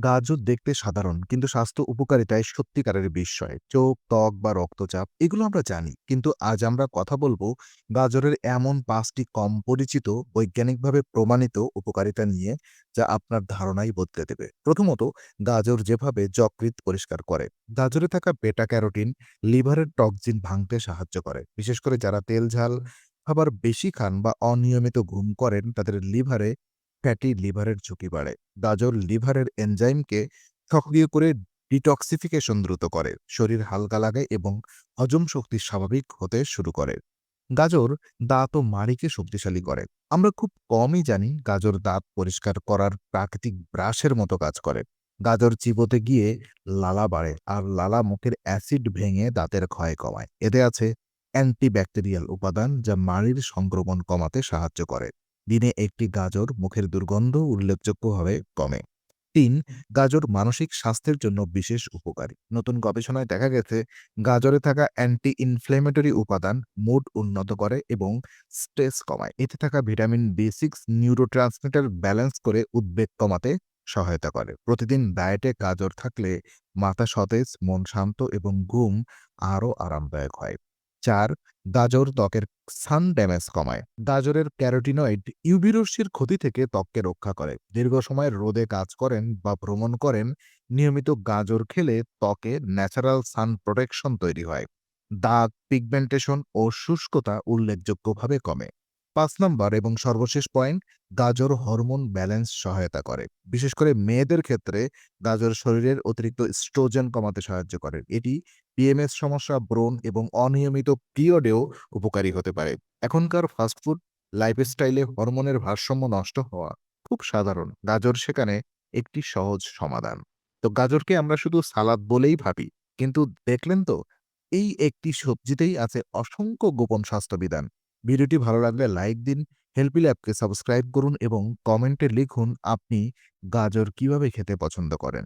গাজর দেখতে সাধারণ কিন্তু স্বাস্থ্য উপকারিতায় সত্যিকারের বিস্ময়। চোখ, ত্বক বা রক্তচাপ এগুলো আমরা জানি, কিন্তু আজ আমরা কথা বলবো গাজরের এমন ৫টি কম পরিচিত বৈজ্ঞানিকভাবে প্রমাণিত উপকারিতা নিয়ে, যা আপনার ধারণাই বদলে দেবে। প্রথমত, গাজর যেভাবে যকৃৎ পরিষ্কার করে। গাজরে থাকা বেটা ক্যারোটিন লিভারের টক্সিন ভাঙতে সাহায্য করে। বিশেষ করে যারা তেল ঝাল খাবার বেশি খান বা অনিয়মিত ঘুম করেন, তাদের লিভারে ফ্যাটি লিভারের ঝুঁকি বাড়ে। গাজর লিভারের এনজাইমকে সক্রিয় করে ডিটক্সিফিকেশন দ্রুত করে, শরীর হালকা লাগে এবং হজম শক্তি স্বাভাবিক হতে শুরু করে। গাজর দাঁত ও মাড়িকে শক্তিশালী করে। আমরা খুব কমই জানি গাজর দাঁত পরিষ্কার করার প্রাকৃতিক ব্রাশের মতো কাজ করে। গাজর চিবোতে গিয়ে লালা বাড়ে, আর লালা মুখের অ্যাসিড ভেঙে দাঁতের ক্ষয় কমায়। এতে আছে অ্যান্টিব্যাকটেরিয়াল উপাদান, যা মাড়ির সংক্রমণ কমাতে সাহায্য করে। দিনে একটি গাজর মুখের দুর্গন্ধ উল্লেখযোগ্যভাবে কমে। ৩. গাজর মানসিক স্বাস্থ্যের জন্য বিশেষ উপকারী। নতুন গবেষণায় দেখা গেছে গাজরে থাকা অ্যান্টি ইনফ্লেমেটরি উপাদান মুড উন্নত করে এবং স্ট্রেস কমায়। এতে থাকা ভিটামিন বি6 নিউরোট্রান্সমিটার ব্যালেন্স করে উদ্বেগ কমাতে সহায়তা করে। প্রতিদিন ডায়েটে গাজর থাকলে মাথা সতেজ, মন শান্ত এবং ঘুম আরও আরামদায়ক হয়। ৪. গাজর ত্বকের সান ড্যামেজ কমায়। গাজরের ক্যারোটিনয়েড ইউভি রশ্মির ক্ষতি থেকে ত্বককে রক্ষা করে। দীর্ঘ সময় রোদে কাজ করেন বা ভ্রমণ করেন, নিয়মিত গাজর খেলে ত্বকে ন্যাচারাল সান প্রোটেকশন তৈরি হয়। দাগ, পিগমেন্টেশন ও শুষ্কতা উল্লেখযোগ্যভাবে কমে। ৫ নম্বর এবং সর্বশেষ পয়েন্ট, গাজর হরমোন ব্যালেন্স সহায়তা করে। বিশেষ করে মেয়েদের ক্ষেত্রে গাজর শরীরের অতিরিক্ত স্ট্রোজেন কমাতে সাহায্য করে। এটি পিএমএস সমস্যা, ব্রণ এবং অনিয়মিত পিরিয়ডেও উপকারী হতে পারে। এখনকার ফাস্টফুড লাইফস্টাইলে হরমোনের ভারসাম্য নষ্ট হওয়া খুব সাধারণ। গাজর সেখানে একটি সহজ সমাধান। তো গাজরকে আমরা শুধু সালাদ বলেই ভাবি, কিন্তু দেখলেন তো, এই একটি সবজিতেই আছে অসংখ্য গোপন স্বাস্থ্যবিধান। ভিডিওটি ভালো লাগলে লাইক দিন, হেল্পি ল্যাবকে সাবস্ক্রাইব করুন এবং কমেন্টে লিখুন আপনি গাজর কিভাবে খেতে পছন্দ করেন।